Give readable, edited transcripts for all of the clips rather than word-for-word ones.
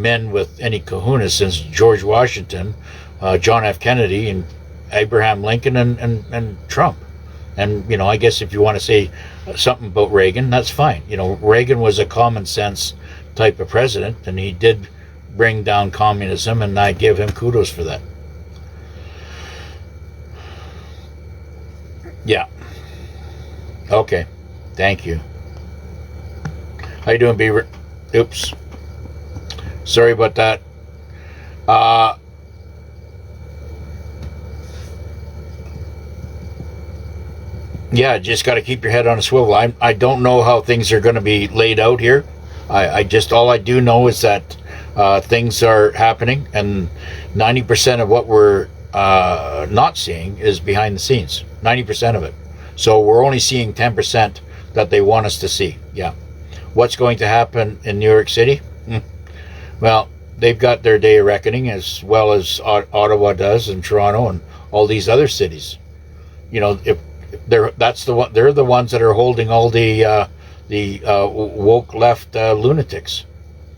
men with any kahuna since George Washington, John F. Kennedy, and Abraham Lincoln, and Trump. And, you know, I guess if you want to say something about Reagan, that's fine. You know, Reagan was a common sense type of president, and he did bring down communism, and I give him kudos for that. Yeah. Okay. Thank you. How you doing, Beaver? Oops. Sorry about that. Yeah, just got to keep your head on a swivel. I don't know how things are going to be laid out here. All I do know is that things are happening, and 90% of what we're not seeing is behind the scenes. 90% of it. So we're only seeing 10% that they want us to see. Yeah. What's going to happen in New York City? Well, they've got their day of reckoning, as well as Ottawa does, and Toronto, and all these other cities. You know, if they're the ones that are holding all the woke left lunatics,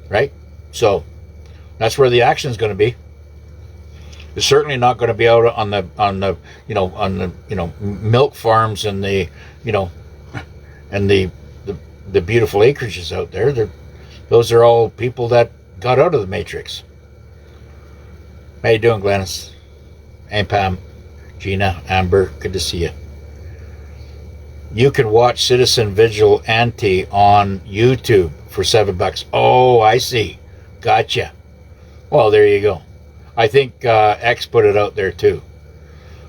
right? So that's where the action is going to be. It's certainly not going to be out on the milk farms and the beautiful acreages out there. Those are all people that got out of the Matrix. How you doing, Glennis? Hey, Pam, Gina, Amber, good to see you. You can watch Citizen Vigilante on YouTube for $7. Oh, I see. Gotcha. Well, there you go. I think X put it out there too.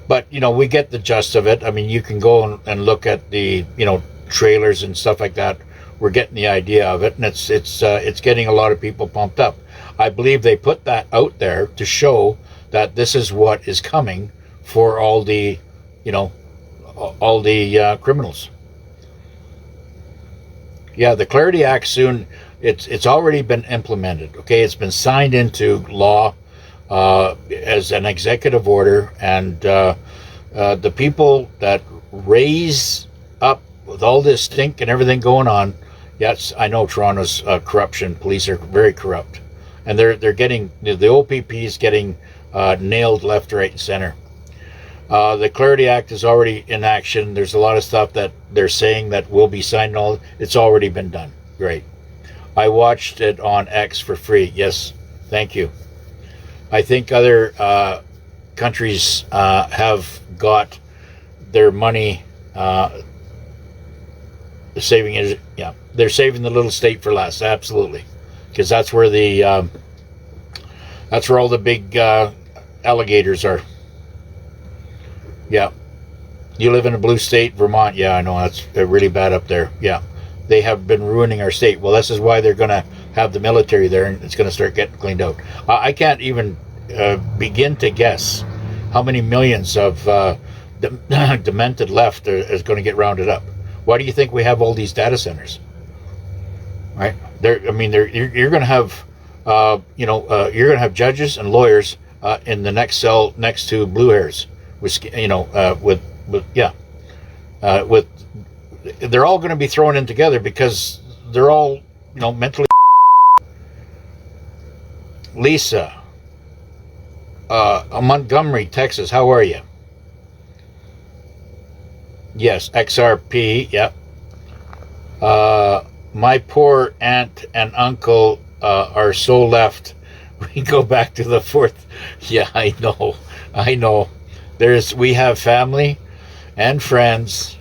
But, you know, we get the gist of it. I mean, you can go and look at the, trailers and stuff like that. We're getting the idea of it, and it's getting a lot of people pumped up. I believe they put that out there to show that this is what is coming for all the, criminals. Yeah, the Clarity Act soon. It's already been implemented. Okay, it's been signed into law as an executive order, and the people that raise up with all this stink and everything going on. Yes, I know Toronto's corruption. Police are very corrupt, and they're getting the OPP is getting nailed left, right, and center. The Clarity Act is already in action. There's a lot of stuff that they're saying that will be signed. All it's already been done. Great. I watched it on X for free. Yes, thank you. I think other countries have got their money. Saving it, yeah. They're saving the little state for last, absolutely, because that's where that's where all the big alligators are. Yeah, you live in a blue state, Vermont. Yeah, I know they're really bad up there. Yeah, they have been ruining our state. Well, this is why they're going to have the military there, and it's going to start getting cleaned out. I can't even begin to guess how many millions of demented left is going to get rounded up. Why do you think we have all these data centers? Right? You're going to have, you're going to have judges and lawyers in the next cell next to blue hairs, they're all going to be thrown in together because they're all, mentally. Lisa, Montgomery, Texas. How are you? Yes, XRP, yep. My poor aunt and uncle are so left. We go back to the fourth. Yeah, I know. We have family and friends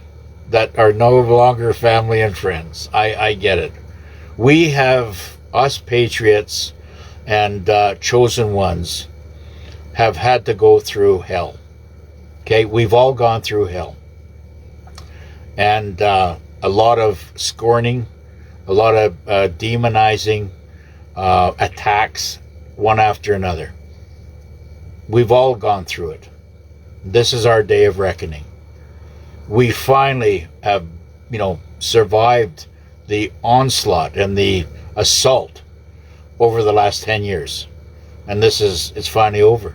that are no longer family and friends. I get it. We have, us patriots and chosen ones have had to go through hell. Okay, we've all gone through hell. And a lot of scorning, a lot of demonizing, attacks, one after another. We've all gone through it. This is our day of reckoning. We finally have, survived the onslaught and the assault over the last 10 years. And it's finally over.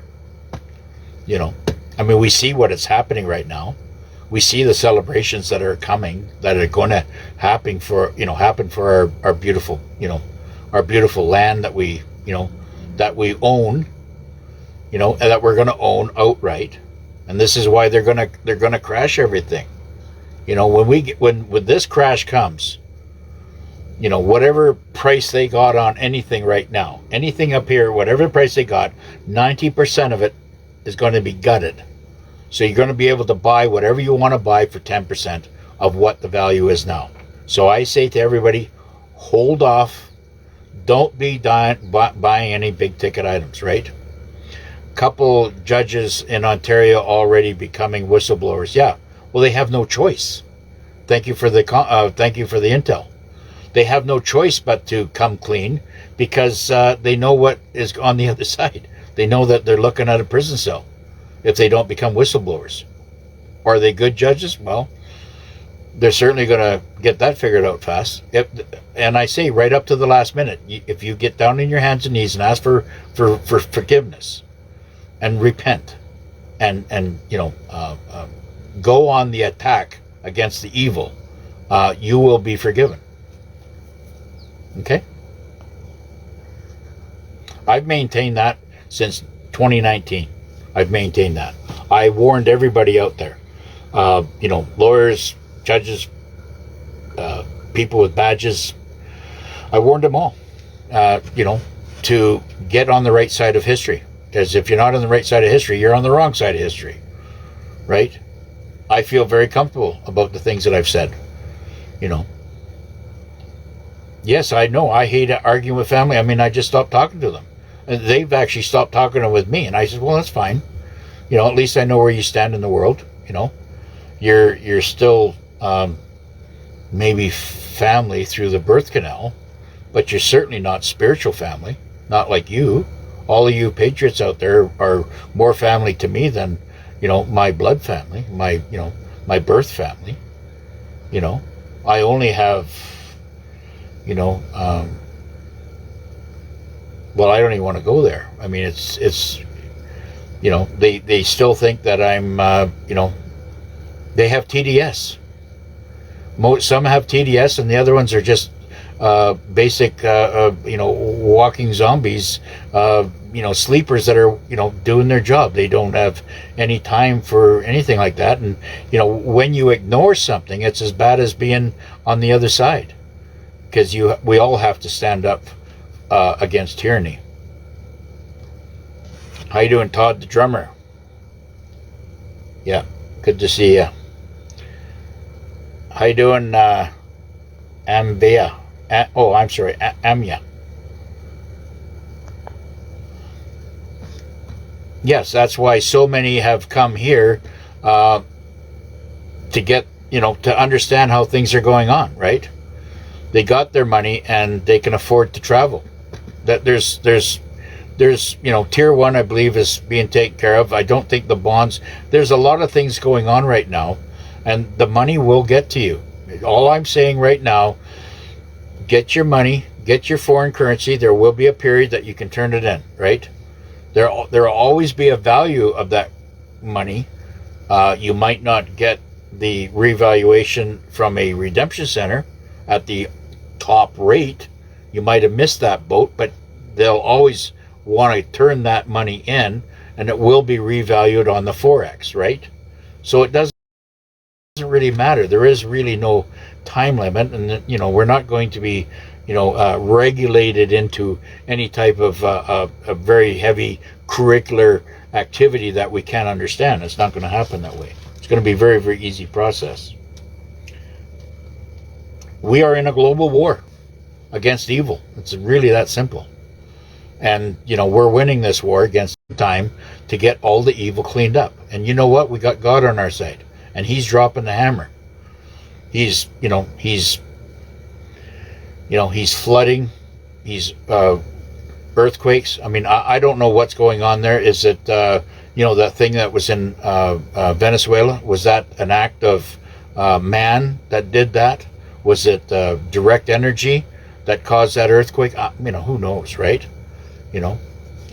We see what is happening right now. We see the celebrations that are coming, that are going to happen for our beautiful, our beautiful land that we that we own, and that we're going to own outright. And this is why they're going to crash everything. When this crash comes, whatever price they got on anything right now, anything up here, whatever price they got, 90% of it is going to be gutted. So you're going to be able to buy whatever you want to buy for 10% of what the value is now. So I say to everybody, hold off. Don't be buying any big ticket items, right? Couple judges in Ontario already becoming whistleblowers. Yeah, well, they have no choice. Thank you for the intel. They have no choice but to come clean because they know what is on the other side. They know that they're looking at a prison cell if they don't become whistleblowers. Are they good judges? Well, they're certainly going to get that figured out fast. And I say right up to the last minute, if you get down on your hands and knees and ask for forgiveness and repent and go on the attack against the evil, you will be forgiven. Okay? I've maintained that since 2019. I've maintained that. I warned everybody out there, lawyers, judges, people with badges. I warned them all, to get on the right side of history. Because if you're not on the right side of history, you're on the wrong side of history, right? I feel very comfortable about the things that I've said, Yes, I know. I hate arguing with family. I mean, I just stopped talking to them. And they've actually stopped talking with me. And I said, well, that's fine. At least I know where you stand in the world. You're still maybe family through the birth canal, but you're certainly not spiritual family. Not like you. All of you patriots out there are more family to me than, my blood family, my birth family. I only have, well, I don't even want to go there. I mean, it's they still think that I'm, they have TDS. Some have TDS, and the other ones are just basic, walking zombies, sleepers that are, doing their job. They don't have any time for anything like that. And, when you ignore something, it's as bad as being on the other side. Because we all have to stand up against tyranny. How you doing, Todd the drummer? Yeah, good to see you. How you doing, Ambia? I'm sorry, Amya. Yes, that's why so many have come here to get, to understand how things are going on, right? They got their money and they can afford to travel. That there's tier 1, I believe, is being taken care of. I don't think the bonds, there's a lot of things going on right now, and the money will get to you. All I'm saying right now, get your money, get your foreign currency. There will be a period that you can turn it in, right? There will always be a value of that money. You might not get the revaluation from a redemption center at the top rate. You might have missed that boat, but they'll always want to turn that money in, and it will be revalued on the Forex, right? So it doesn't really matter. There is really no time limit, and we're not going to be regulated into any type of a very heavy curricular activity that we can't understand. It's not going to happen that way. It's going to be a very, very easy process. We are in a global war against evil. It's really that simple. And, we're winning this war against time to get all the evil cleaned up. And you know what? We got God on our side, and he's dropping the hammer. He's flooding, he's earthquakes. I mean, I don't know what's going on there. Is it, that thing that was in Venezuela, was that an act of man that did that? Was it direct energy that caused that earthquake? Who knows, right?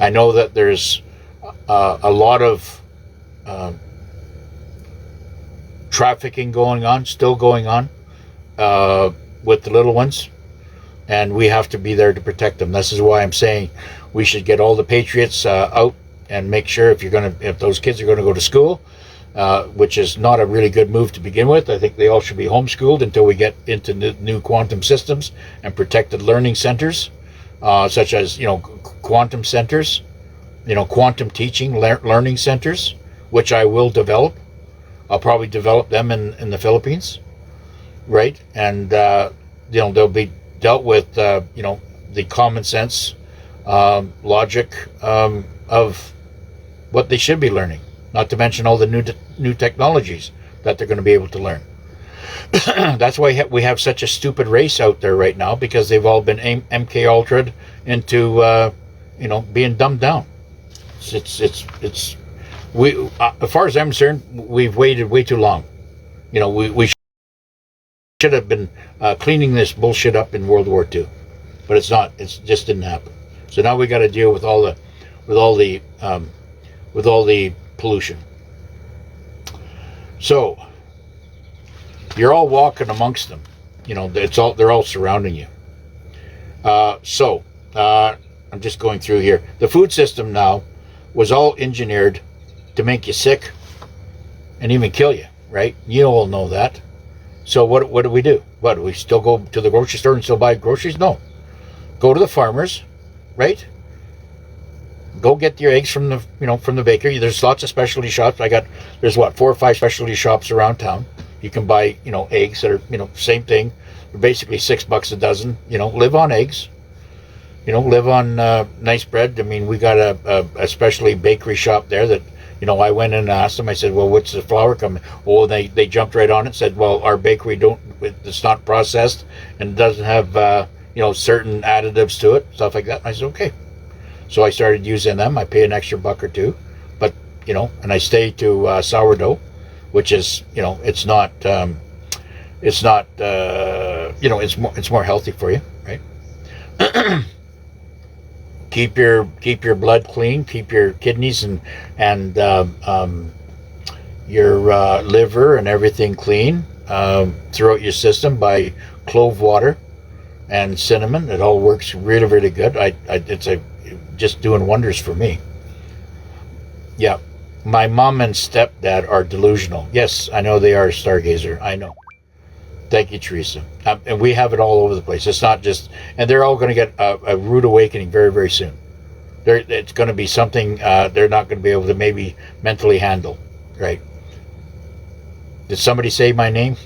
I know that there's a lot of trafficking still going on with the little ones, and we have to be there to protect them. This is why I'm saying We should get all the patriots out and make sure if those kids are going to go to school, which is not a really good move to begin with. I think they all should be homeschooled until we get into new quantum systems and protected learning centers, such as quantum centers, quantum teaching learning centers, which I will develop. I'll probably develop them in the Philippines, right? And they'll be dealt with the common sense logic of what they should be learning, not to mention all the new technologies that they're going to be able to learn. That's why we have such a stupid race out there right now, because they've all been MK Ultra'd into being dumbed down. It's as far as I'm concerned, we've waited way too long. We should have been cleaning this bullshit up in World War II, but it's not. It just didn't happen. So now we got to deal with all the pollution. So you're all walking amongst them. They're all surrounding you. So I'm just going through here. The food system now was all engineered to make you sick and even kill you, right? You all know that. So what do we do? What, do we still go to the grocery store and still buy groceries? No. Go to the farmers, right? Go get your eggs from the bakery. There's lots of specialty shops. There's 4 or 5 specialty shops around town. You can buy, eggs that are, same thing. They're basically $6 a dozen. Live on eggs. Live on nice bread. I mean, we got a specialty bakery shop there that, I went in and asked them. I said, well, what's the flour coming? Oh, they jumped right on it. Said, well, our bakery it's not processed and it doesn't have, certain additives to it, stuff like that. And I said, okay. So I started using them. I pay an extra $1 or $2, but and I stay to sourdough, which is it's more healthy for you, right? Keep your blood clean. Keep your kidneys and your liver and everything clean throughout your system by clove water and cinnamon. It all works really, really good. It's just doing wonders for me. Yeah, my mom and stepdad are delusional. Yes, I know they are a stargazer. I know. Thank you, Teresa. And we have it all over the place. It's not just, and they're all going to get a rude awakening very, very soon. It's going to be something they're not going to be able to maybe mentally handle, right? Did somebody say my name?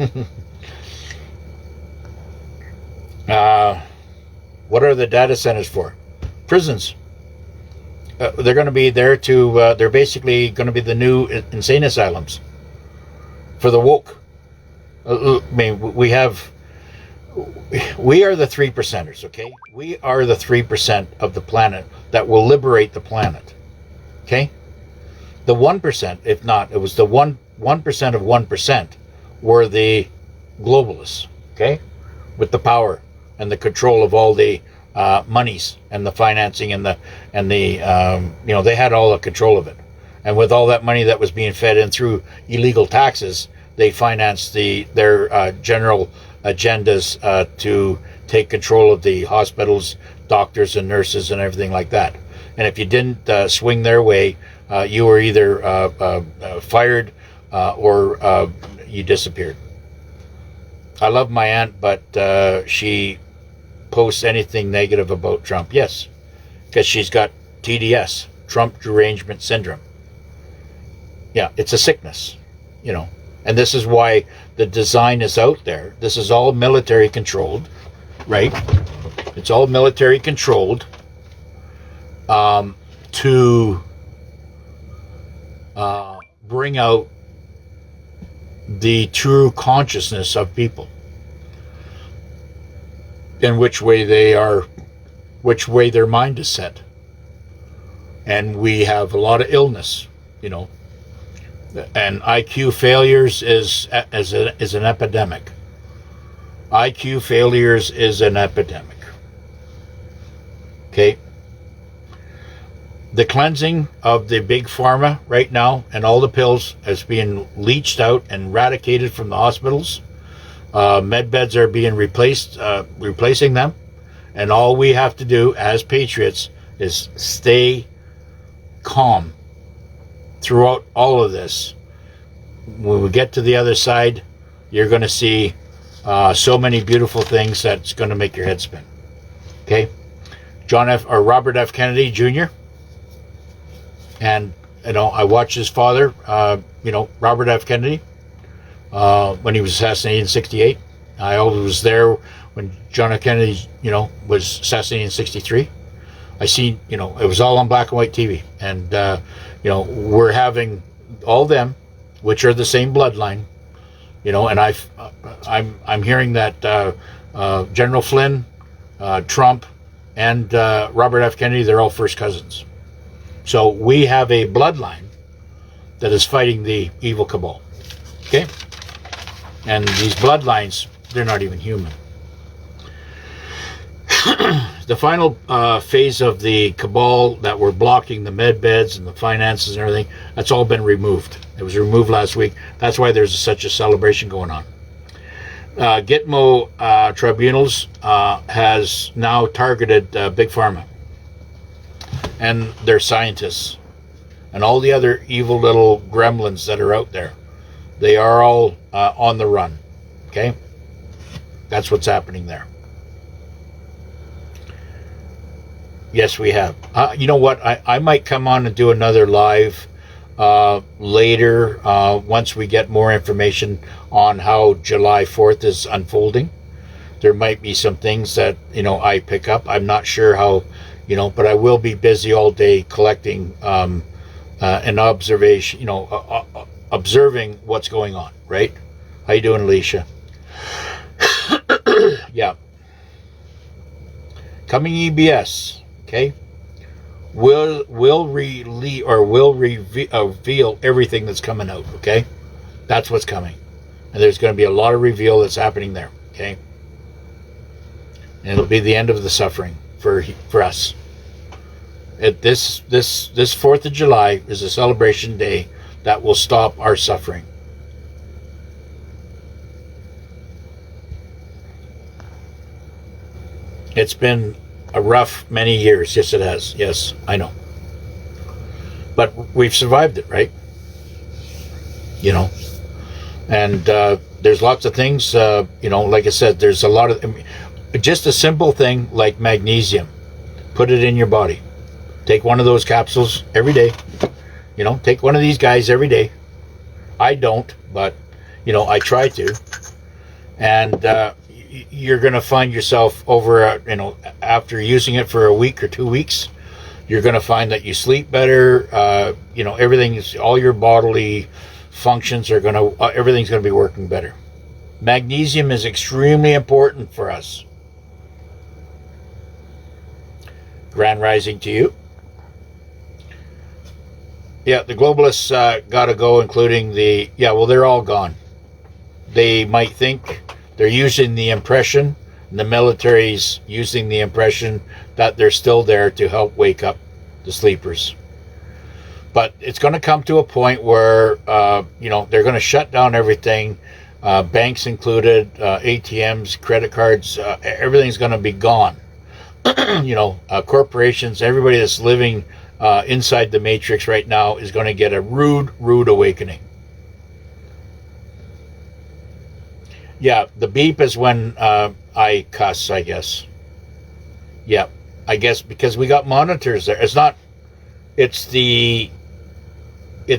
What are the data centers for? Prisons. They're going to be there they're basically going to be the new insane asylums for the woke. I mean, we are the 3%ers, okay? We are the 3% of the planet that will liberate the planet, okay? The 1%, if not, it was the 1% of 1% were the globalists, okay? With the power and the control of all the monies and the financing and the they had all the control of it. And with all that money that was being fed in through illegal taxes, they financed their general agendas to take control of the hospitals, doctors and nurses and everything like that. And if you didn't swing their way, you were either fired or you disappeared. I love my aunt, but she posts anything negative about Trump. Yes, because she's got TDS, Trump Derangement Syndrome. Yeah, it's a sickness, And this is why the design is out there. This is all military controlled, right? It's all military controlled to bring out the true consciousness of people, in which way their mind is set. And we have a lot of illness, and IQ failures is an epidemic. IQ failures is an epidemic. Okay? The cleansing of the big pharma right now and all the pills is being leached out and eradicated from the hospitals. Med beds are being replacing them. And all we have to do as patriots is stay calm throughout all of this. When we get to the other side, you're going to see so many beautiful things that's going to make your head spin. Okay? Robert F. Kennedy Jr. And, I watched his father, Robert F. Kennedy, when he was assassinated in 68. I always was there when John F. Kennedy, was assassinated in 63. I seen, it was all on black and white TV. And, we're having all them, which are the same bloodline, and I'm hearing that General Flynn, Trump, and Robert F. Kennedy, they're all first cousins. So we have a bloodline that is fighting the evil cabal. Okay? And these bloodlines, they're not even human. The final phase of the cabal that were blocking the med beds and the finances and everything, that's all been removed. It was removed last week. That's why there's such a celebration going on. Gitmo Tribunals has now targeted Big Pharma and their scientists and all the other evil little gremlins that are out there. They are all on the run. Okay? That's what's happening there. Yes, we have. You know what? I might come on and do another live later once we get more information on how July 4th is unfolding. There might be some things that, I pick up. I'm not sure how, but I will be busy all day collecting an observation, observing what's going on, right? How you doing, Alicia? Yeah. Coming EBS. Okay, will reveal everything that's coming out. Okay, that's what's coming, and there's going to be a lot of reveal that's happening there. Okay, and it'll be the end of the suffering for us. This 4th of July is a celebration day that will stop our suffering. It's been a rough many years. Yes, it has. Yes, I know. But we've survived it, right? And there's lots of things, like I said, there's a lot of, just a simple thing like magnesium. Put it in your body. Take one of those capsules every day. Take one of these guys every day. I don't, but, I try to. And, you're going to find yourself over, after using it for a week or 2 weeks, you're going to find that you sleep better. All your bodily functions are everything's going to be working better. Magnesium is extremely important for us. Grand rising to you. Yeah, the globalists got to go, including they're all gone. They might think they're using the impression, and the military's using the impression that they're still there to help wake up the sleepers. But it's going to come to a point where, they're going to shut down everything, banks included, ATMs, credit cards, everything's going to be gone. Corporations, everybody that's living inside the matrix right now is going to get a rude awakening. Yeah, the beep is when I cuss, I guess. Yeah, I guess because we got monitors there. It's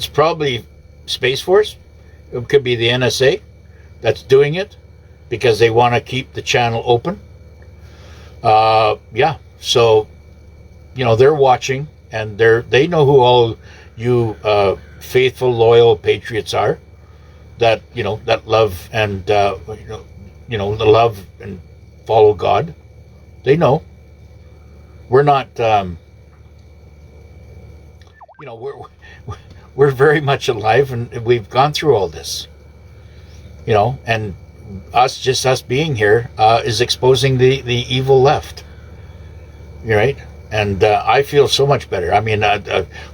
probably Space Force. It could be the NSA that's doing it because they want to keep the channel open. Yeah, so, they're watching and they know who all you faithful, loyal patriots are. That that love and love and follow God. They know. We're not. We're very much alive, and we've gone through all this. And us being here is exposing the evil left. You're right, and I feel so much better. I mean,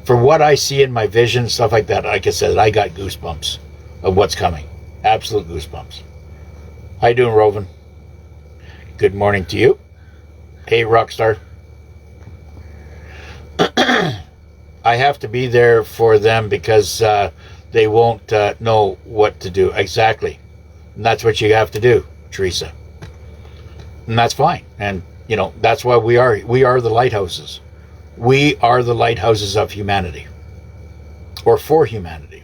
for what I see in my vision, stuff like that. Like I said, I got goosebumps of what's coming. Absolute goosebumps. How you doing, Rovan? Good morning to you. Hey, Rockstar. I have to be there for them because they won't know what to do exactly. And that's what you have to do, Teresa. And that's fine. And that's why we are the lighthouses. We are the lighthouses of humanity, or for humanity,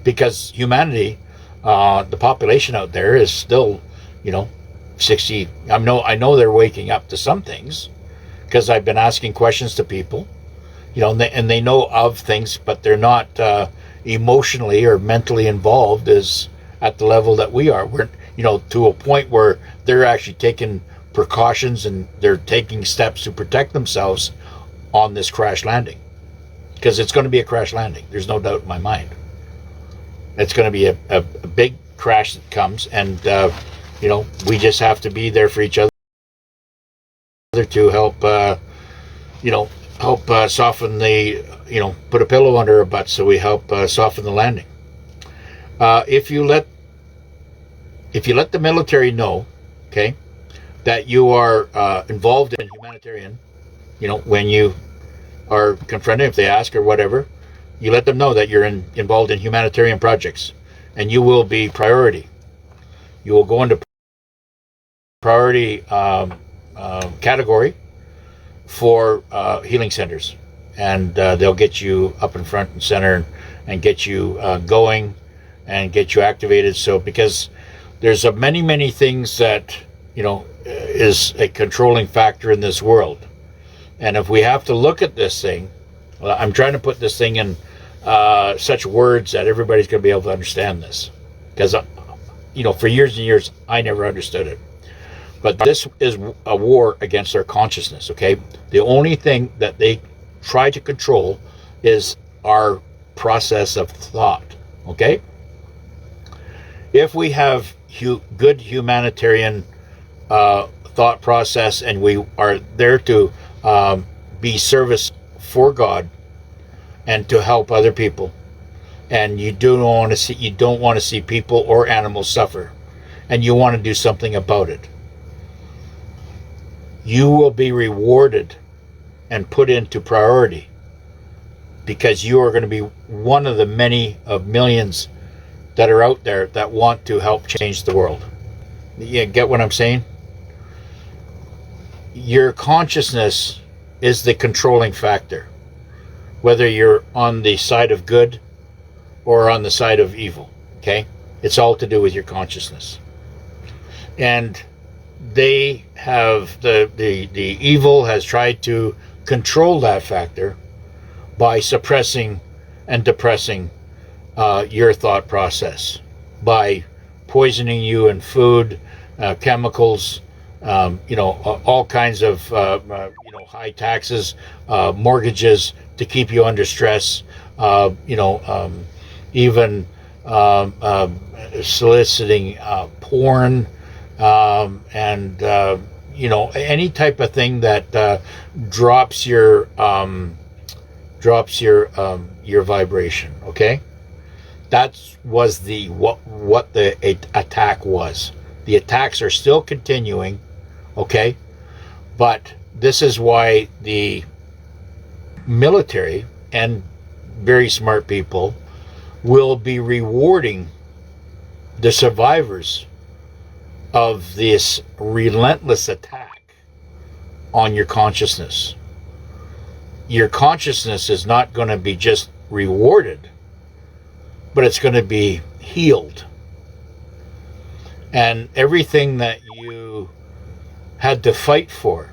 because humanity, the population out there is still, 60. I know they're waking up to some things, because I've been asking questions to people, and they know of things, but they're not emotionally or mentally involved as at the level that we are. We're, to a point where they're actually taking precautions and they're taking steps to protect themselves on this crash landing, because it's going to be a crash landing. There's no doubt in my mind. It's going to be a big crash that comes, and we just have to be there for each other to help soften the, put a pillow under our butts, so we help soften the landing. If you let the military know, okay, that you are involved in humanitarian, when you are confronted, if they ask or whatever, you let them know that you're involved in humanitarian projects, and you will be priority. You will go into priority category for healing centers, and they'll get you up in front and center and get you going and get you activated. So because there's many things that is a controlling factor in this world, and if we have to look at this thing, I'm trying to put this thing in such words that everybody's going to be able to understand this, because for years and years I never understood it. But this is a war against our consciousness, okay? The only thing that they try to control is our process of thought, okay? If we have good humanitarian thought process, and we are there to be service for God and to help other people, and you don't want to see people or animals suffer, and you want to do something about it, you will be rewarded and put into priority, because you are going to be one of the many of millions that are out there that want to help change the world. You get what I'm saying? Your consciousness is the controlling factor, whether you're on the side of good or on the side of evil, okay? It's all to do with your consciousness. And they have, the evil has tried to control that factor by suppressing and depressing your thought process, by poisoning you in food, chemicals, all kinds of high taxes, mortgages to keep you under stress, even soliciting porn, and any type of thing that drops your vibration. Okay, that was what the attack was. The attacks are still continuing. Okay, but this is why the military and very smart people will be rewarding the survivors of this relentless attack on your consciousness. Your consciousness is not going to be just rewarded, but it's going to be healed. And everything that you had to fight for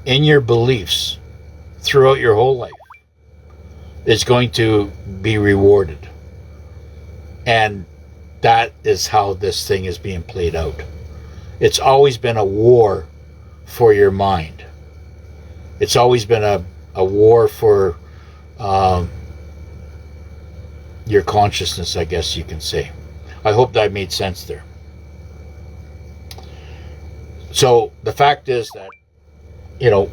in your beliefs throughout your whole life is going to be rewarded. And that is how this thing is being played out. It's always been a war for your mind. It's always been a war for your consciousness, I guess you can say. I hope that made sense there. So the fact is that,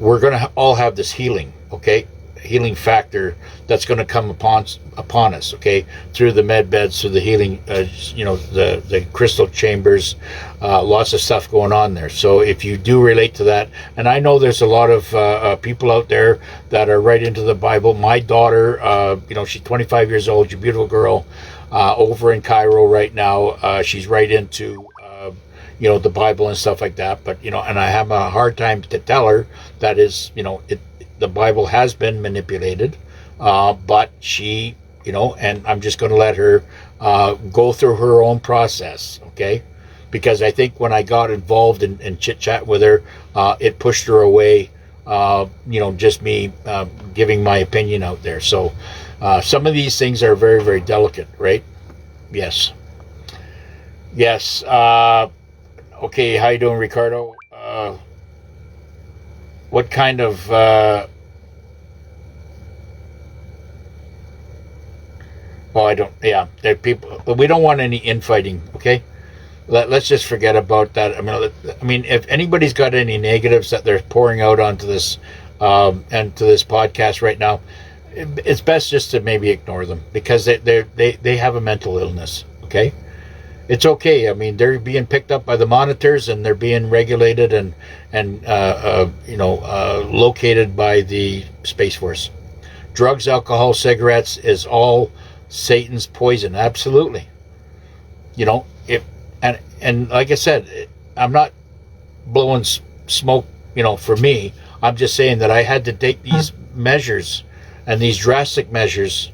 we're going to all have this healing, okay? healing factor that's going to come upon us, okay, through the med beds, through the healing, the crystal chambers, lots of stuff going on there. So if you do relate to that, and I know there's a lot of people out there that are right into the Bible. My daughter, she's 25 years old, she's a beautiful girl, over in Cairo right now. She's right into the Bible and stuff like that. But, and I have a hard time to tell her that is, the Bible has been manipulated, but she, and I'm just going to let her go through her own process, okay? Because I think when I got involved in chit-chat with her, it pushed her away, just me giving my opinion out there. So some of these things are very, very delicate, right? Yes. Yes. Okay, how you doing, Ricardo? What kind of... I don't... Yeah, there are people... But we don't want any infighting, okay? Let's just forget about that. I mean, if anybody's got any negatives that they're pouring out onto this and to this podcast right now, it's best just to maybe ignore them, because they have a mental illness, okay? It's okay. I mean, they're being picked up by the monitors, and they're being regulated and located by the Space Force. Drugs, alcohol, cigarettes is all Satan's poison. Absolutely. And like I said, I'm not blowing smoke, for me. I'm just saying that I had to take these measures and these drastic measures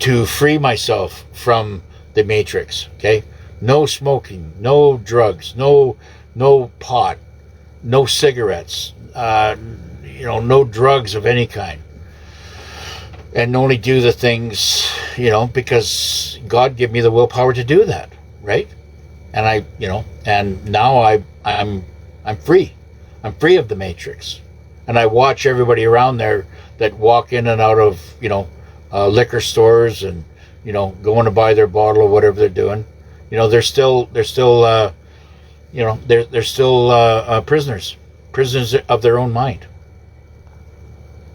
to free myself from the matrix, okay? No smoking, no drugs, no pot, no cigarettes, no drugs of any kind. And only do the things, because God gave me the willpower to do that, right? And and now I'm free. I'm free of the matrix. And I watch everybody around there that walk in and out of, liquor stores and, going to buy their bottle or whatever they're doing. They're still prisoners of their own mind,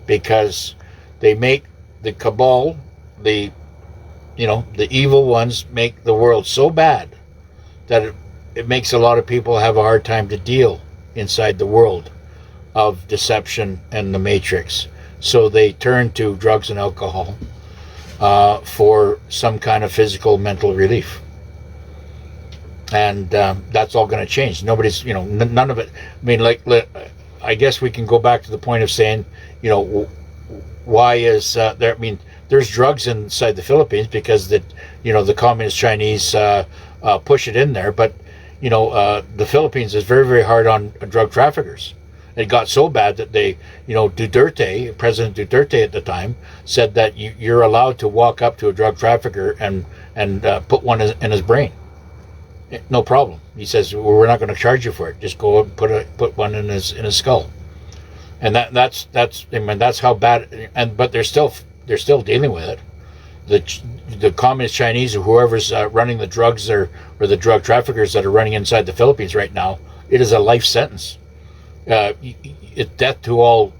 because they make the cabal, the evil ones make the world so bad that it makes a lot of people have a hard time to deal inside the world of deception and the matrix. So they turn to drugs and alcohol for some kind of physical, mental relief. And that's all going to change. Nobody's, none of it. I mean, I guess we can go back to the point of saying, why is there? I mean, there's drugs inside the Philippines because the communist Chinese push it in there. But the Philippines is very, very hard on drug traffickers. It got so bad that they, President Duterte at the time, said that you're allowed to walk up to a drug trafficker and put one in his brain. No problem. He says, well, we're not going to charge you for it. Just go and put one in his skull. And that's how bad. But they're still dealing with it. The communist Chinese or whoever's running the drugs or the drug traffickers that are running inside the Philippines right now, it is a life sentence. It's death to all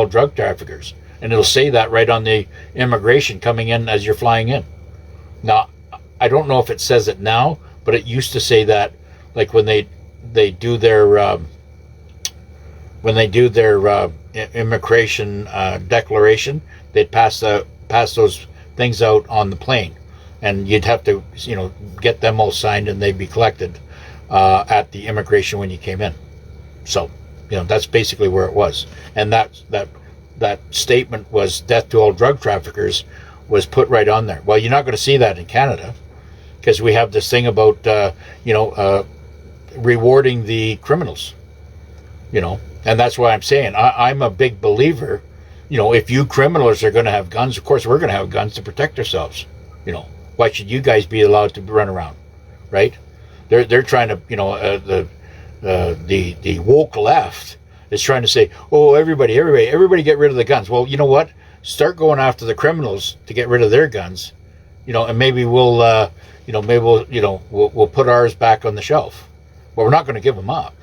drug traffickers, and it'll say that right on the immigration coming in as you're flying in. Now, I don't know if it says it now, but it used to say that, like when they do their immigration declaration, they'd pass those things out on the plane, and you'd have to get them all signed, and they'd be collected at the immigration when you came in. So that's basically where it was, and that statement was death to all drug traffickers was put right on there. Well, you're not going to see that in Canada, because we have this thing about rewarding the criminals, and that's why I'm saying I'm a big believer. If you criminals are going to have guns, of course we're going to have guns to protect ourselves. Why should you guys be allowed to run around, right? They're trying to, the woke left is trying to say, oh, everybody get rid of the guns. Well, you know what? Start going after the criminals to get rid of their guns, and maybe we'll put ours back on the shelf. But we're not going to give them up,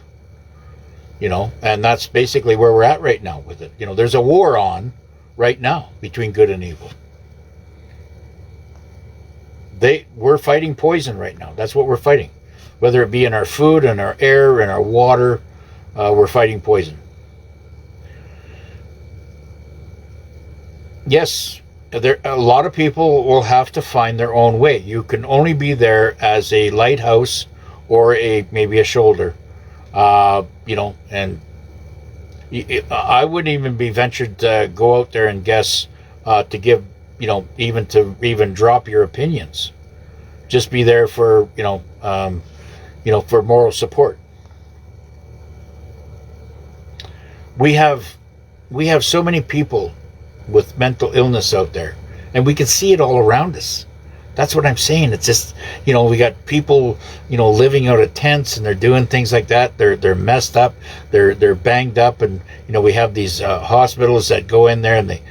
and that's basically where we're at right now with it. There's a war on, right now between good and evil. We're fighting poison right now. That's what we're fighting. Whether it be in our food, in our air, in our water, we're fighting poison. Yes, a lot of people will have to find their own way. You can only be there as a lighthouse or maybe a shoulder, and I wouldn't even be ventured to go out there and guess to give, even drop your opinions. Just be there for, for moral support. We have so many people with mental illness out there, and we can see it all around us. That's what I'm saying. It's just, we got people, living out of tents, and they're doing things like that. They're messed up. They're banged up, and we have these hospitals that go in there and they,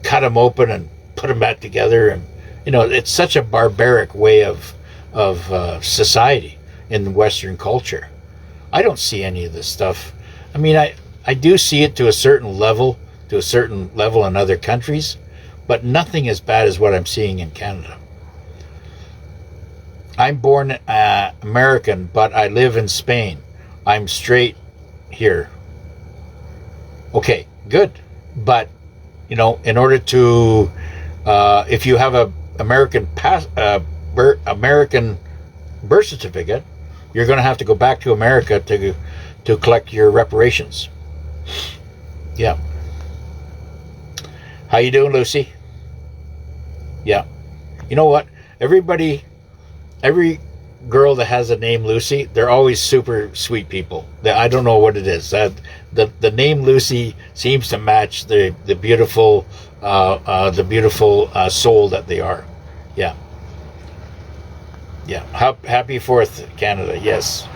cut them open and put them back together, and it's such a barbaric way of society in Western culture. I don't see any of this stuff. I mean, I do see it to a certain level in other countries, but nothing as bad as what I'm seeing in Canada. I'm born American, but I live in Spain. I'm straight here. Okay, good. But, in order to, if you have a American birth certificate, you're going to have to go back to America to collect your reparations. Yeah. How you doing, Lucy? Yeah. You know what? Every girl that has a name Lucy, they're always super sweet people. I don't know what it is. The name Lucy seems to match the beautiful soul that they are. Yeah. Yeah. Happy 4th, Canada. Yes.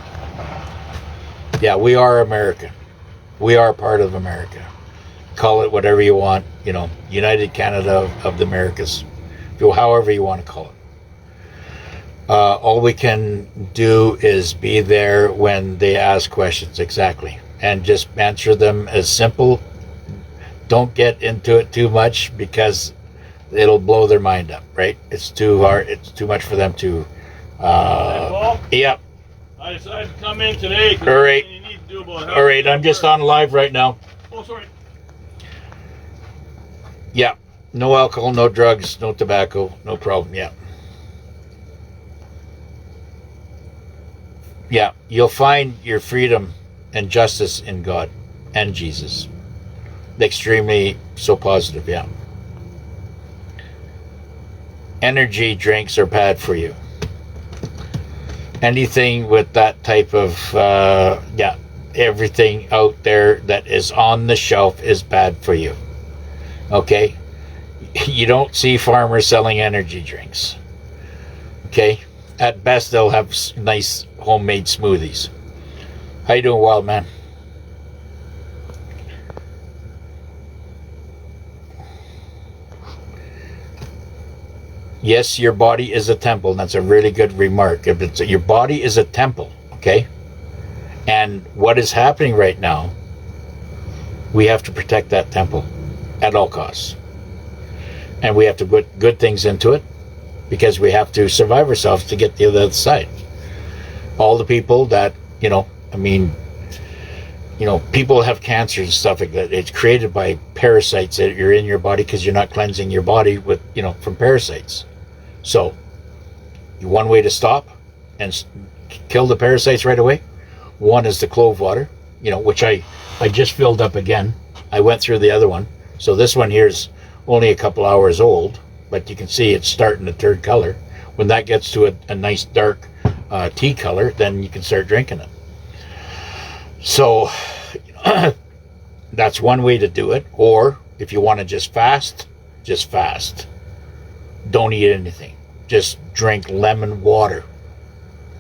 Yeah, we are America. We are part of America. Call it whatever you want, United Canada of the Americas, however you want to call it. All we can do is be there when they ask questions, exactly, and just answer them as simple. Don't get into it too much because it'll blow their mind up, right? It's too hard. It's too much for them to. Hey, Paul? Yep. I decided to come in today. All right. You need to do about All right. I'm just on live right now. Oh, sorry. Yeah. No alcohol, no drugs, no tobacco, no problem. Yeah. Yeah. You'll find your freedom and justice in God and Jesus. Extremely so positive. Yeah. Energy drinks are bad for you. Anything with that type of, everything out there that is on the shelf is bad for you. Okay? You don't see farmers selling energy drinks. Okay? At best, they'll have nice homemade smoothies. How you doing, wild man? Yes, your body is a temple. That's a really good remark. Your body is a temple, okay? And what is happening right now, we have to protect that temple at all costs. And we have to put good things into it because we have to survive ourselves to get to the other side. All the people that, people have cancer and stuff like that. It's created by parasites that are in your body because you're not cleansing your body with, from parasites. So, one way to stop and kill the parasites right away, one is the clove water, which I just filled up again. I went through the other one. So this one here is only a couple hours old, but you can see it's starting to turn color. When that gets to a nice dark tea color, then you can start drinking it. So, that's one way to do it. Or if you want to just fast. Don't eat anything. Just drink lemon water.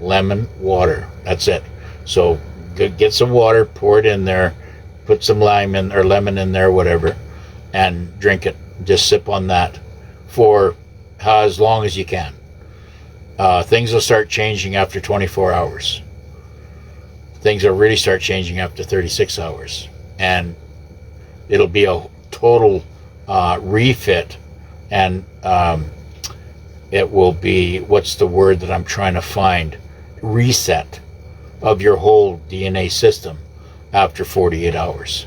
Lemon water. That's it. So get some water, pour it in there, put some lime in or lemon in there, whatever, and drink it. Just sip on that for as long as you can. Things will start changing after 24 hours. Things will really start changing after 36 hours. And it'll be a total refit, and it will be, what's the word that I'm trying to find? Reset of your whole DNA system after 48 hours.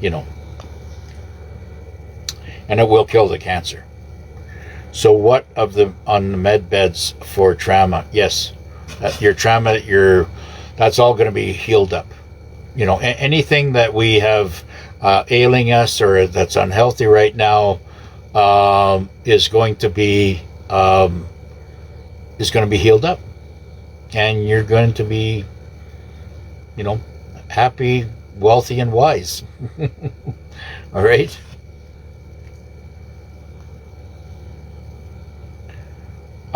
You know. And it will kill the cancer. So what of the on the med beds for trauma? Yes, your trauma, that's all going to be healed up. You know, anything that we have ailing us or that's unhealthy right now is going to be healed up, and you're going to be, you know, happy, wealthy, and wise. All right.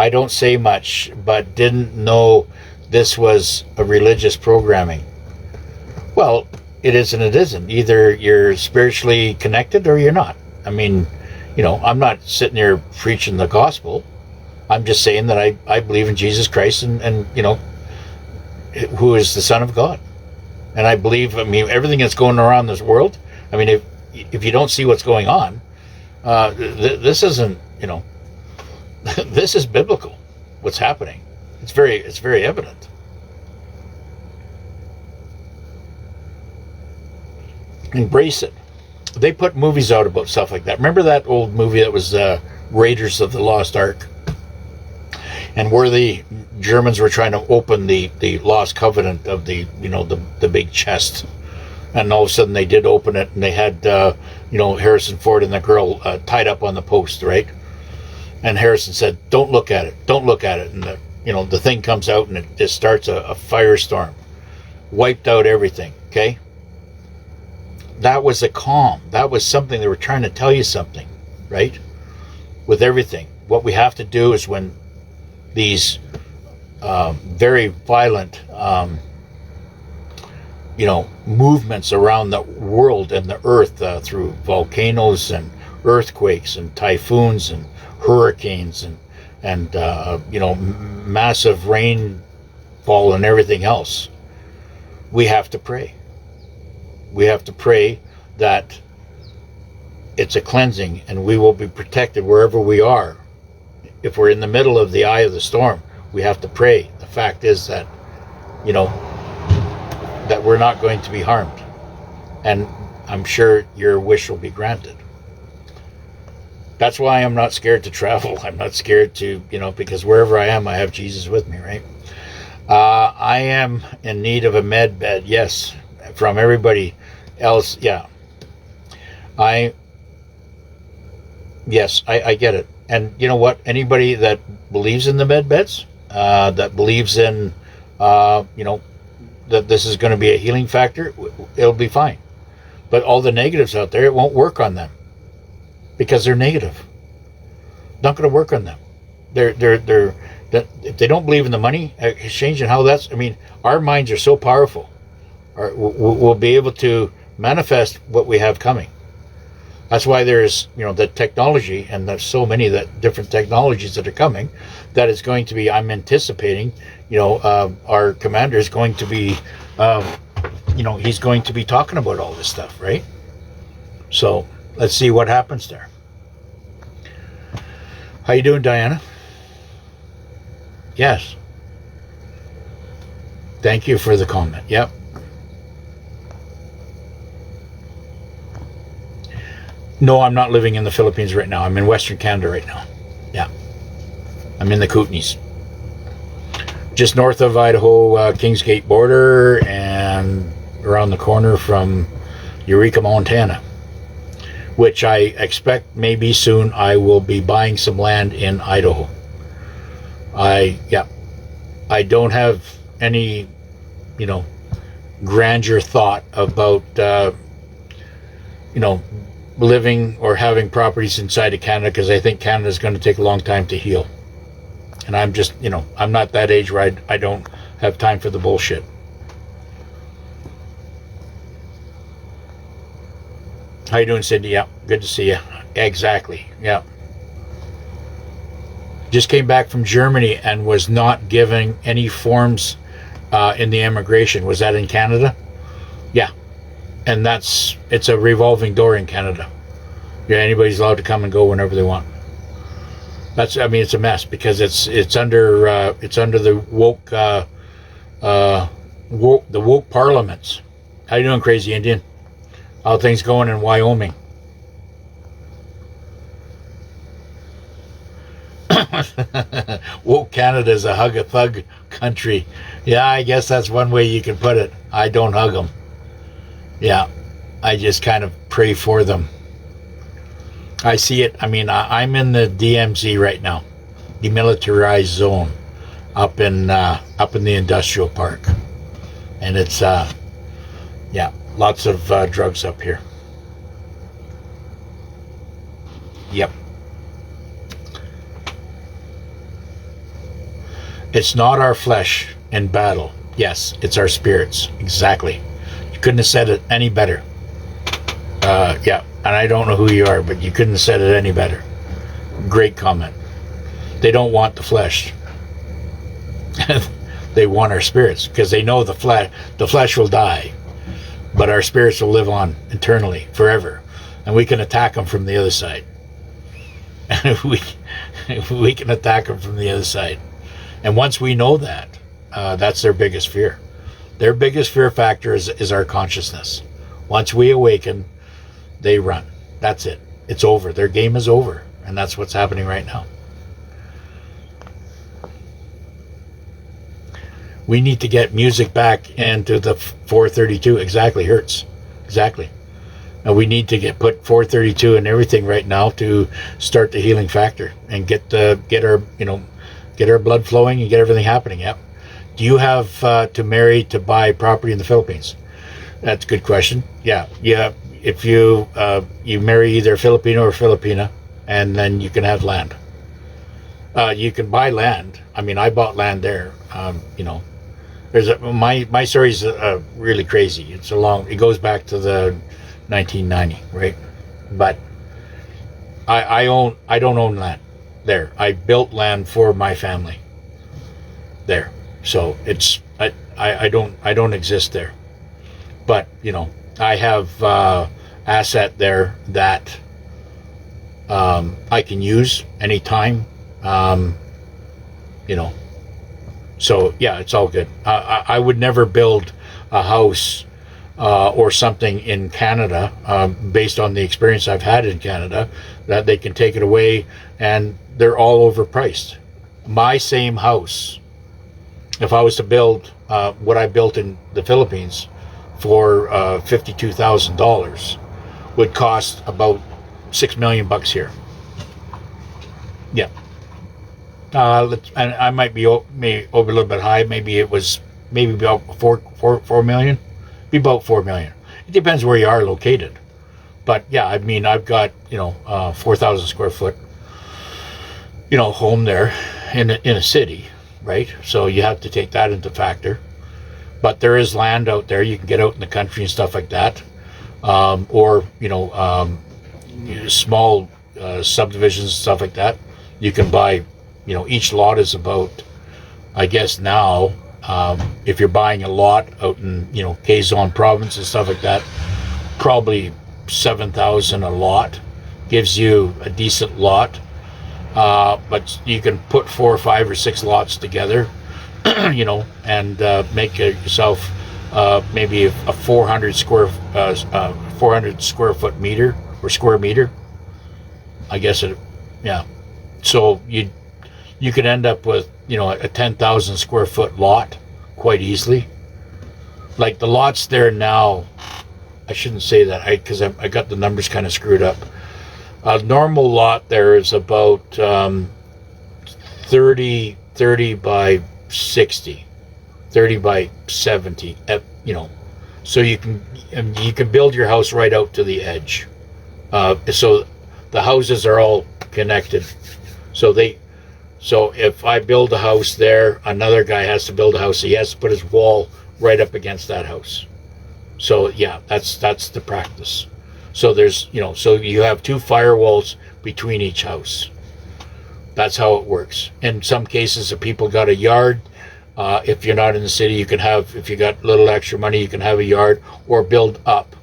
I don't say much, but didn't know this was a religious programming. Well, it is and it isn't. Either you're spiritually connected or you're not. I mean, you know, I'm not sitting there preaching the gospel. I'm just saying that I believe in Jesus Christ and you know, who is the Son of God. And I believe, I mean, everything that's going around this world, I mean, if you don't see what's going on, this isn't, you know, this is biblical, what's happening. It's very evident. Embrace it. They put movies out about stuff like that. Remember that old movie that was Raiders of the Lost Ark? And where the Germans were trying to open the Lost Covenant of the, you know, the big chest. And all of a sudden they did open it, and they had, you know, Harrison Ford and the girl tied up on the post, right? And Harrison said, "Don't look at it. Don't look at it." And the, you know, the thing comes out and it just starts a firestorm. Wiped out everything, okay? That was a calm. That was something they were trying to tell you something, right? With everything. What we have to do is when these very violent, you know, movements around the world and the earth through volcanoes and earthquakes and typhoons and hurricanes and you know, massive rainfall and everything else, we have to pray. We have to pray that it's a cleansing and we will be protected wherever we are. If we're in the middle of the eye of the storm, we have to pray. The fact is that, you know, that we're not going to be harmed. And I'm sure your wish will be granted. That's why I'm not scared to travel. I'm not scared to, you know, because wherever I am, I have Jesus with me, right? I am in need of a med bed. Yes, from everybody else. Yeah. I get it. And you know what? Anybody that believes in the med beds, that believes in, you know, that this is going to be a healing factor, it'll be fine. But all the negatives out there, it won't work on them. Because they're negative. Not going to work on them. If they don't believe in the money exchange and how that's, I mean, our minds are so powerful. We'll be able to manifest what we have coming. That's why there's, you know, the technology, and there's so many that different technologies that are coming, that is going to be, I'm anticipating, you know, our commander is going to be, you know, he's going to be talking about all this stuff, right? So let's see what happens there. How you doing, Diana? Yes. Thank you for the comment. Yep. No, I'm not living in the Philippines right now. I'm in Western Canada right now. Yeah. I'm in the Kootenays. Just north of Idaho, Kingsgate border, and around the corner from Eureka, Montana. Which I expect maybe soon I will be buying some land in Idaho. I don't have any, you know, grandeur thought about, you know, living or having properties inside of Canada, because I think Canada is going to take a long time to heal. And I'm just, you know, I'm not that age where I don't have time for the bullshit. How you doing, Cindy? Yeah, good to see you. Exactly, yeah. Just came back from Germany and was not given any forms in the immigration. Was that in Canada? Yeah. And it's a revolving door in Canada. Yeah, anybody's allowed to come and go whenever they want. That's, I mean, it's a mess because it's under the woke parliaments. How you doing, Crazy Indian? How things going in Wyoming? Woke Canada is a hug a thug country. Yeah, I guess that's one way you can put it. I don't hug them. Yeah, I just kind of pray for them. I see it. I mean, I'm in the DMZ right now, demilitarized zone, up in the industrial park, and it's yeah, lots of drugs up here. Yep. It's not our flesh in battle. Yes, it's our spirits. Exactly. You couldn't have said it any better. Yeah, and I don't know who you are, but you couldn't have said it any better. Great comment. They don't want the flesh. They want our spirits because they know the flesh will die, but our spirits will live on eternally, forever, and we can attack them from the other side. we can attack them from the other side. And once we know that, that's their biggest fear. Their biggest fear factor is our consciousness. Once we awaken, they run. That's it. It's over. Their game is over. And that's what's happening right now. We need to get music back into the 432. Exactly, Hertz. Exactly. And we need to put 432 and everything right now to start the healing factor and get our blood flowing and get everything happening. Yep. Do you have to marry to buy property in the Philippines? That's a good question. Yeah. If you marry either a Filipino or Filipina, and then you can have land. You can buy land. I mean, I bought land there. There's my story's really crazy. It goes back to the 1990, right? But I don't own land there. I built land for my family there. So I don't exist there. But, I have asset there that I can use anytime. So yeah, it's all good. I would never build a house or something in Canada based on the experience I've had in Canada, that they can take it away and they're all overpriced. My same house, if I was to build what I built in the Philippines for $52,000, would cost about $6 million here. Yeah. And I might be over a little bit high. Maybe about 4 million. Be about 4 million. It depends where you are located. But yeah, I mean, I've got 4,000 square foot home there in a city, right? So you have to take that into factor. But there is land out there. You can get out in the country and stuff like that, or small subdivisions, stuff like that. You can buy. Each lot is about, I guess now, if you're buying a lot out in Quezon province and stuff like that, probably 7,000 a lot gives you a decent lot. But you can put 4 or 5 or 6 lots together. And make yourself maybe a 400 square foot meter or square meter. I guess it, yeah. So you could end up with a 10,000 square foot lot quite easily. Like the lots there now, I shouldn't say that because I got the numbers kind of screwed up. A normal lot there is about 30 by 60, 30 by 70, so you can build your house right out to the edge. So the houses are all connected. So if I build a house there, another guy has to build a house. So he has to put his wall right up against that house. So yeah, that's the practice. So there's, so you have 2 firewalls between each house. That's how it works. In some cases, if people got a yard, if you're not in the city, you can have, if you got a little extra money, you can have a yard or build up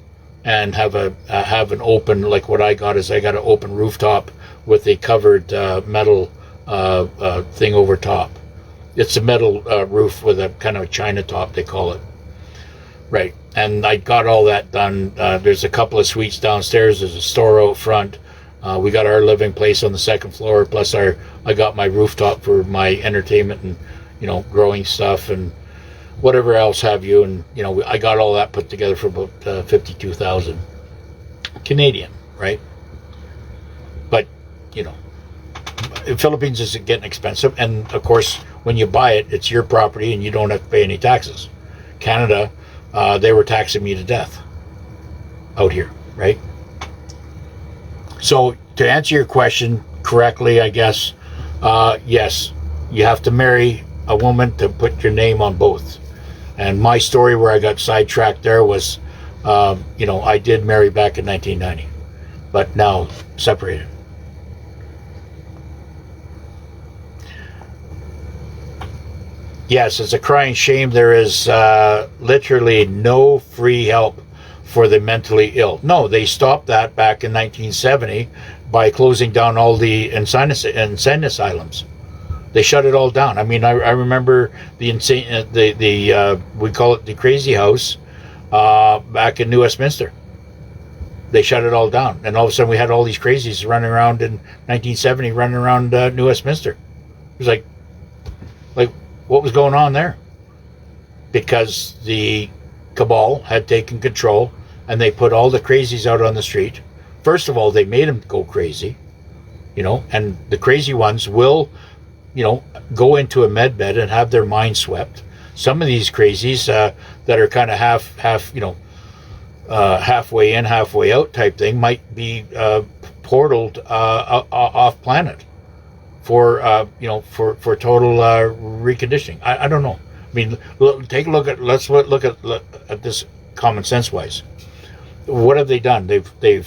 and have an open, like what I got is I got an open rooftop with a covered metal thing over top. It's a metal roof with a kind of a china top, they call it. Right. And I got all that done. There's a couple of suites downstairs. There's a store out front. We got our living place on the second floor. Plus I got my rooftop for my entertainment and, growing stuff and whatever else have you. And, I got all that put together for about 52,000 Canadian, right? But, Philippines is getting expensive. And of course, when you buy it, it's your property and you don't have to pay any taxes. Canada, they were taxing me to death out here, right? So to answer your question correctly, I guess, yes, you have to marry a woman to put your name on both. And my story where I got sidetracked there was, I did marry back in 1990, but now separated. Yes, it's a crying shame. There is literally no free help for the mentally ill. No, they stopped that back in 1970 by closing down all the insane asylums. They shut it all down. I mean, I remember the insane, we call it the crazy house, back in New Westminster. They shut it all down, and all of a sudden we had all these crazies running around in 1970, running around New Westminster. It was like what was going on there? Because the cabal had taken control and they put all the crazies out on the street. First of all, they made them go crazy, and the crazy ones will, go into a med bed and have their mind swept. Some of these crazies that are kind of halfway in, halfway out type thing might be portaled off planet for total reconditioning. I don't know. I mean, take a look at let's look at this common sense wise. What have they done? They've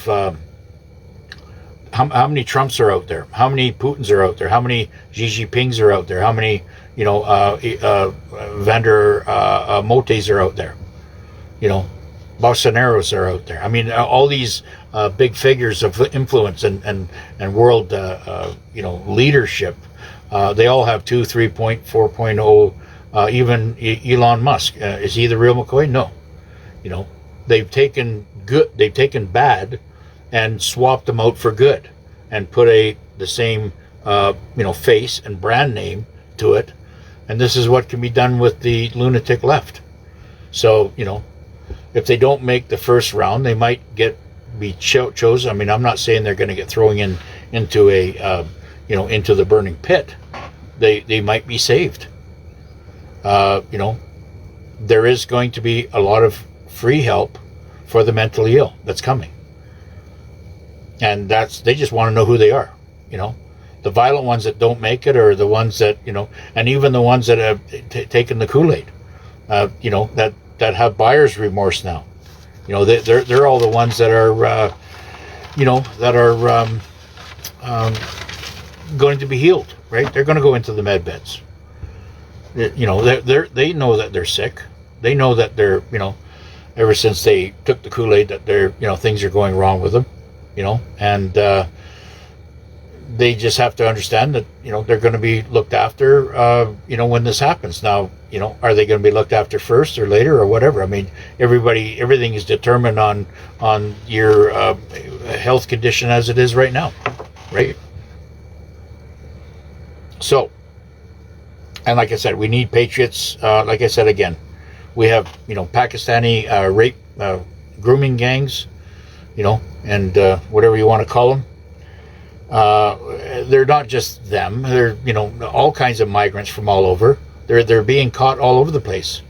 how many Trumps are out there? How many Putins are out there? How many Xi Jinpings are out there? How many Vander Motes are out there? Bolsonaros are out there. I mean, all these big figures of influence and world leadership. They all have 2, 3.4.0. Even Elon Musk, is he the real McCoy? No. They've taken bad and swapped them out for good and put the same face and brand name to it. And this is what can be done with the lunatic left. So if they don't make the first round, they might be chosen. I mean, I'm not saying they're going to get thrown into into the burning pit. They might be saved. There is going to be a lot of free help for the mentally ill that's coming. And they just want to know who they are. The violent ones that don't make it, or the ones that, and even the ones that have taken the Kool-Aid, that have buyer's remorse now. They're all the ones that are, going to be healed, right? They're going to go into the med beds. They know that they're sick. They know that they're, ever since they took the Kool-Aid, that they're, things are going wrong with them, and they just have to understand that, they're going to be looked after, when this happens. Now, are they going to be looked after first or later or whatever? I mean, everything is determined on your health condition as it is right now, right? So, and like I said, we need patriots. Like I said again, we have Pakistani rape grooming gangs, and whatever you want to call them. They're not just them. They're all kinds of migrants from all over. They're being caught all over the place.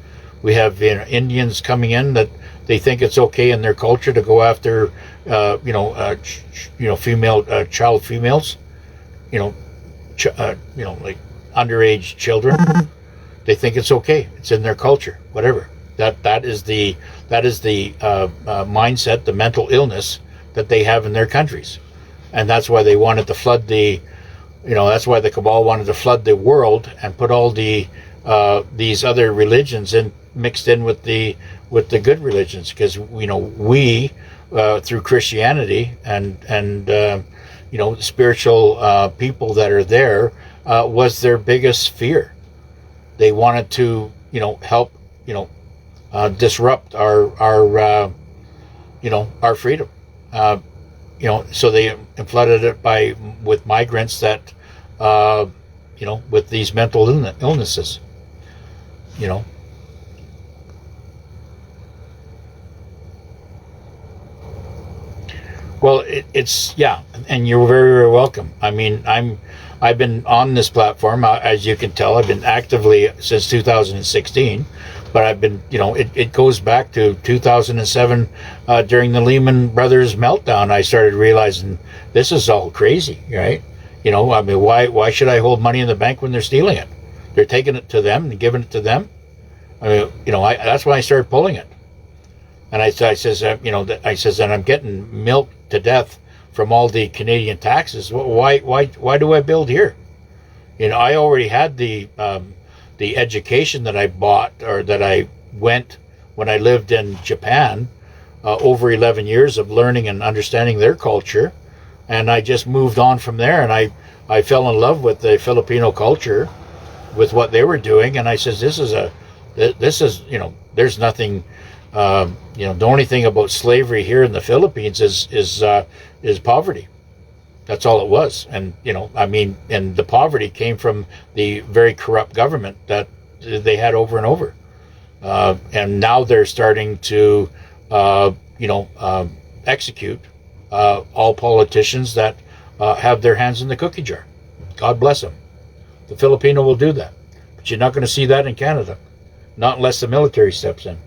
We have Indians coming in that they think it's okay in their culture to go after female child females, like underage children. They think it's okay. It's in their culture. Whatever. That is the mindset, the mental illness that they have in their countries. And that's why they wanted to flood that's why the cabal wanted to flood the world and put all these other religions mixed in with the good religions, because we through Christianity and spiritual people that are there, was their biggest fear. They wanted to, help, disrupt our freedom. So they flooded it with migrants that, with these mental illnesses, Well, it's yeah, and you're very, very welcome. I mean, I've been on this platform, as you can tell. I've been actively since 2016, but I've been, it goes back to 2007 during the Lehman Brothers meltdown. I started realizing this is all crazy, right? I mean, why should I hold money in the bank when they're stealing it? They're taking it to them and giving it to them. I mean, that's when I started pulling it. And I says, and I'm getting milked to death from all the Canadian taxes. Why do I build here? I already had the education that I bought, or that I went when I lived in Japan, over 11 years of learning and understanding their culture, and I just moved on from there. And I fell in love with the Filipino culture, with what they were doing, and I says, this is there's nothing. The only thing about slavery here in the Philippines is poverty. That's all it was. And, and the poverty came from the very corrupt government that they had over and over. And now they're starting to, execute all politicians that have their hands in the cookie jar. God bless them. The Filipino will do that. But you're not going to see that in Canada. Not unless the military steps in.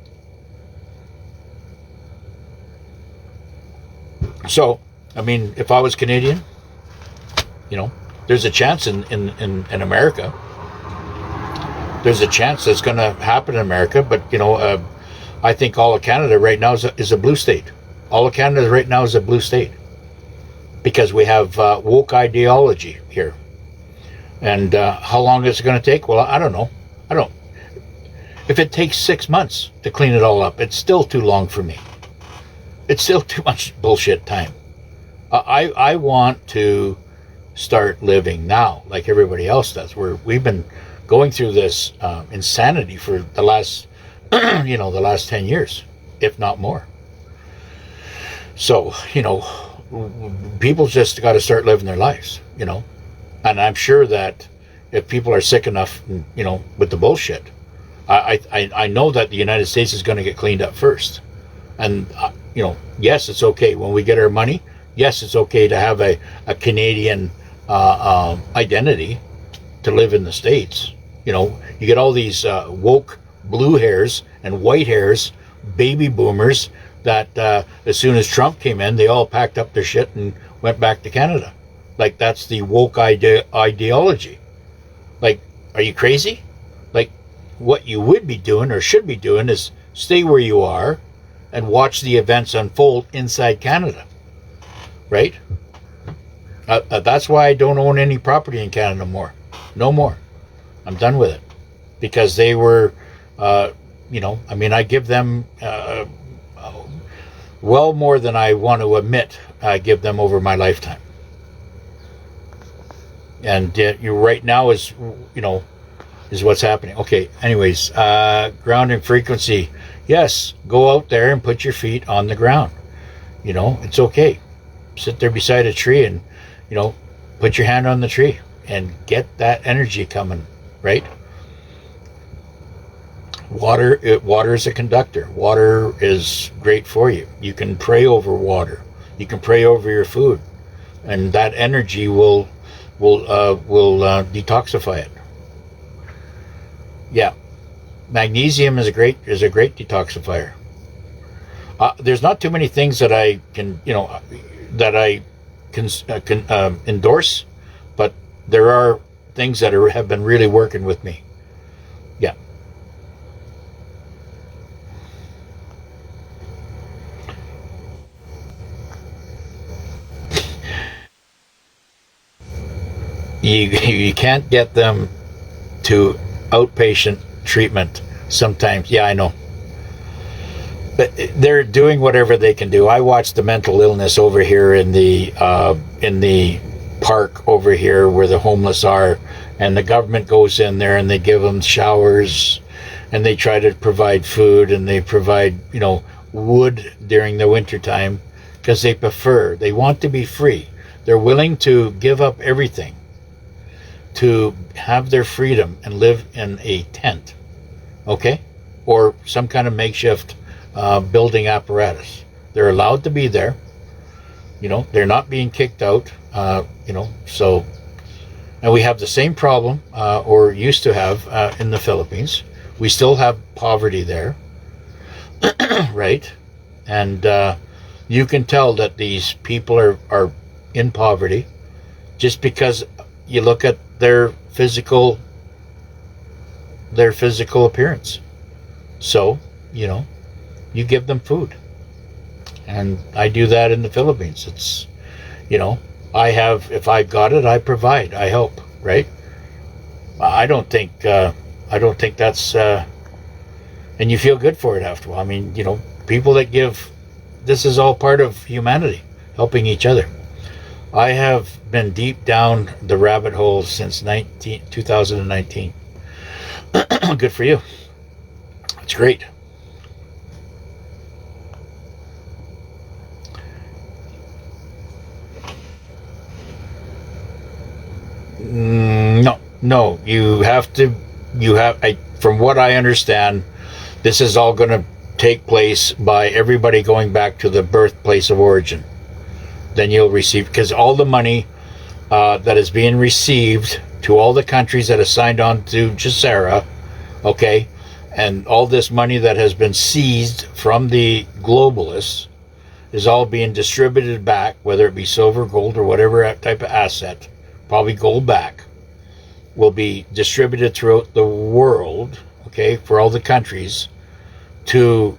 So, I mean, if I was Canadian, there's a chance in America. There's a chance that's going to happen in America, but, I think all of Canada right now is a blue state. All of Canada right now is a blue state. Because we have woke ideology here. And how long is it going to take? Well, I don't know. If it takes 6 months to clean it all up, it's still too long for me. It's still too much bullshit time. I want to start living now like everybody else does. We've been going through this insanity for the last, the last 10 years, if not more. So, people just got to start living their lives, And I'm sure that if people are sick enough, with the bullshit, I know that the United States is going to get cleaned up first. And, yes, it's okay when we get our money. Yes, it's okay to have a Canadian identity to live in the States. You get all these woke blue hairs and white hairs, baby boomers, that as soon as Trump came in, they all packed up their shit and went back to Canada. Like, that's the woke ideology. Like, are you crazy? Like, what you would be doing or should be doing is stay where you are and watch the events unfold inside Canada, right? That's why I don't own any property in Canada no more. No more. I'm done with it. Because they were, I give them well more than I want to admit I give them over my lifetime. And right now is what's happening. Okay, anyways, ground and frequency. Yes, go out there and put your feet on the ground. It's okay. Sit there beside a tree and, put your hand on the tree and get that energy coming, right? Water is a conductor. Water is great for you. You can pray over water. You can pray over your food, and that energy will detoxify it. Yeah. Magnesium is a great detoxifier. There's not too many things that I can endorse, but there are things that have been really working with me. Yeah. You can't get them to outpatient treatment sometimes. Yeah, I know. but they're doing whatever they can do. I watched the mental illness over here in the park over here where the homeless are, and the government goes in there and they give them showers, and they try to provide food, and they provide wood during the winter time because they want to be free. They're willing to give up everything to have their freedom and live in a tent, okay, or some kind of makeshift building apparatus. They're allowed to be there. They're not being kicked out. So, and we have the same problem, or used to have, in the Philippines. We still have poverty there, right? And you can tell that these people are in poverty just because you look at their physical appearance. So, you give them food. And I do that in the Philippines. It's, if I got it, I provide, I help, right? I don't think that's, and you feel good for it after a while. I mean, people that give, this is all part of humanity, helping each other. I have been deep down the rabbit hole since 2019. Good for you. It's great. No, from what I understand, this is all going to take place by everybody going back to the birthplace of origin. Then you'll receive, because all the money that is being received to all the countries that have signed on to GSERA, okay, and all this money that has been seized from the globalists is all being distributed back, whether it be silver, gold, or whatever type of asset, probably gold back, will be distributed throughout the world, okay, for all the countries to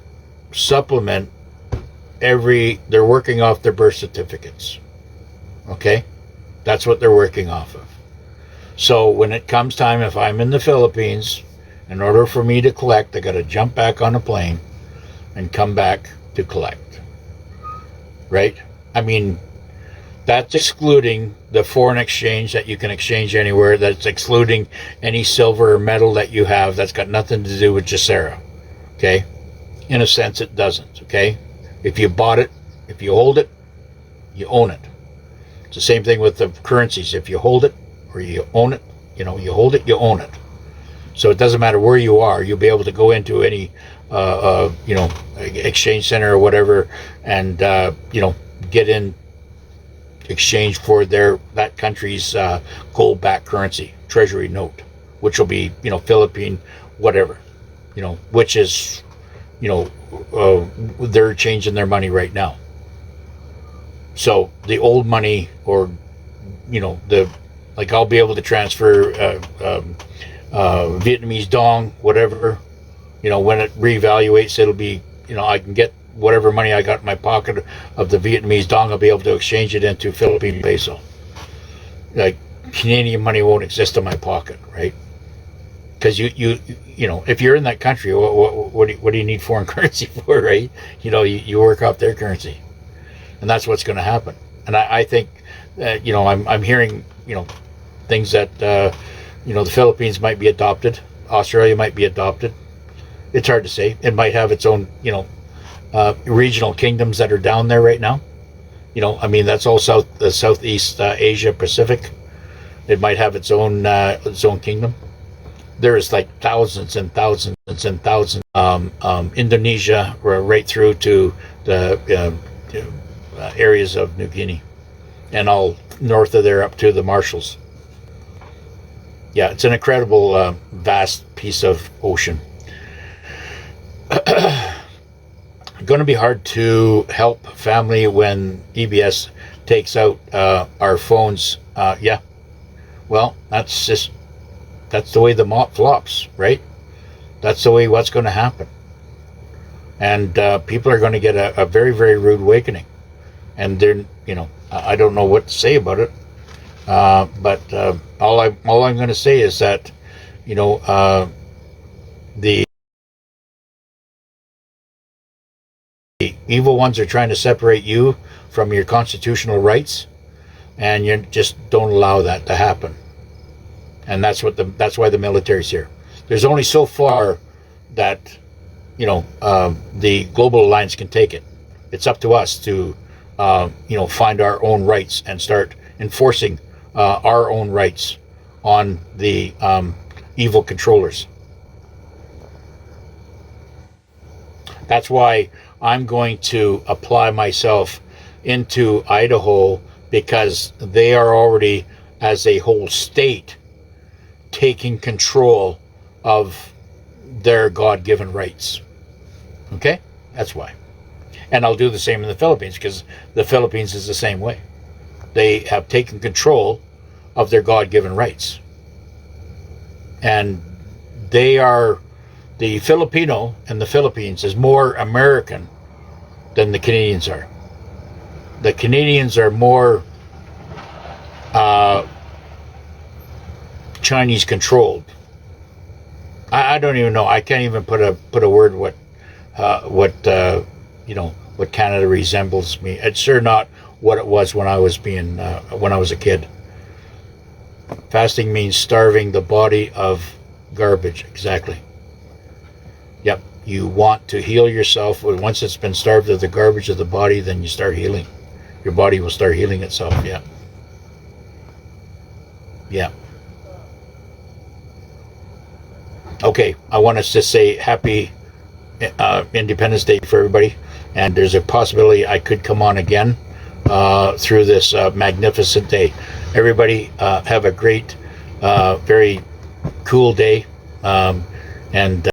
supplement they're working off their birth certificates, okay? That's what they're working off of. So when it comes time, if I'm in the Philippines, in order for me to collect, I got to jump back on a plane and come back to collect, right? I mean, that's excluding the foreign exchange that you can exchange anywhere. That's excluding any silver or metal that you have. That's got nothing to do with GSERA, okay? In a sense, it doesn't, okay? If you bought it, if you hold it, you own it. It's the same thing with the currencies. If you hold it or you own it, you hold it, you own it. So it doesn't matter where you are. You'll be able to go into any, exchange center or whatever, and get in exchange for that country's gold-backed currency, treasury note, which will be Philippine, whatever, which is they're changing their money right now. So the old money, or I'll be able to transfer Vietnamese dong, whatever, when it reevaluates, it'll be, I can get whatever money I got in my pocket of the Vietnamese dong, I'll be able to exchange it into Philippine peso. Like, Canadian money won't exist in my pocket, right? Because if you're in that country, what do you need foreign currency for, right? You work off their currency, and that's what's going to happen. And I think I'm hearing things that the Philippines might be adopted, Australia might be adopted. It's hard to say. It might have its own regional kingdoms that are down there right now. That's all Southeast Asia Pacific. It might have its own kingdom. There's like thousands and thousands and thousands. Indonesia, right through to the areas of New Guinea, and all north of there up to the Marshalls. Yeah, it's an incredible, vast piece of ocean. Going to be hard to help family when EBS takes out our phones. Yeah, well, that's the way the mop flops, right? That's the way what's going to happen. And people are going to get a very, very rude awakening. And they're, I don't know what to say about it. But all I'm going to say is that, the Evil ones are trying to separate you from your constitutional rights, and you just don't allow that to happen. And that's why the military's here. There's only so far that the global alliance can take it. It's up to us to find our own rights and start enforcing our own rights on the evil controllers. That's why I'm going to apply myself into Idaho, because they are already, as a whole state, taking control of their God-given rights. Okay? That's why. And I'll do the same in the Philippines, because the Philippines is the same way. They have taken control of their God-given rights. And the Filipino in the Philippines is more American than the Canadians are. The Canadians are more Chinese controlled. I don't even know. I can't even put a word what Canada resembles me. It's sure not what it was when I was a kid. Fasting means starving the body of garbage. Exactly. Yep. You want to heal yourself. Once it's been starved of the garbage of the body, then you start healing. Your body will start healing itself. Yeah. Yeah. Okay. I want us to say happy Independence Day for everybody. And there's a possibility I could come on again through this magnificent day. Everybody have a great, very cool day. And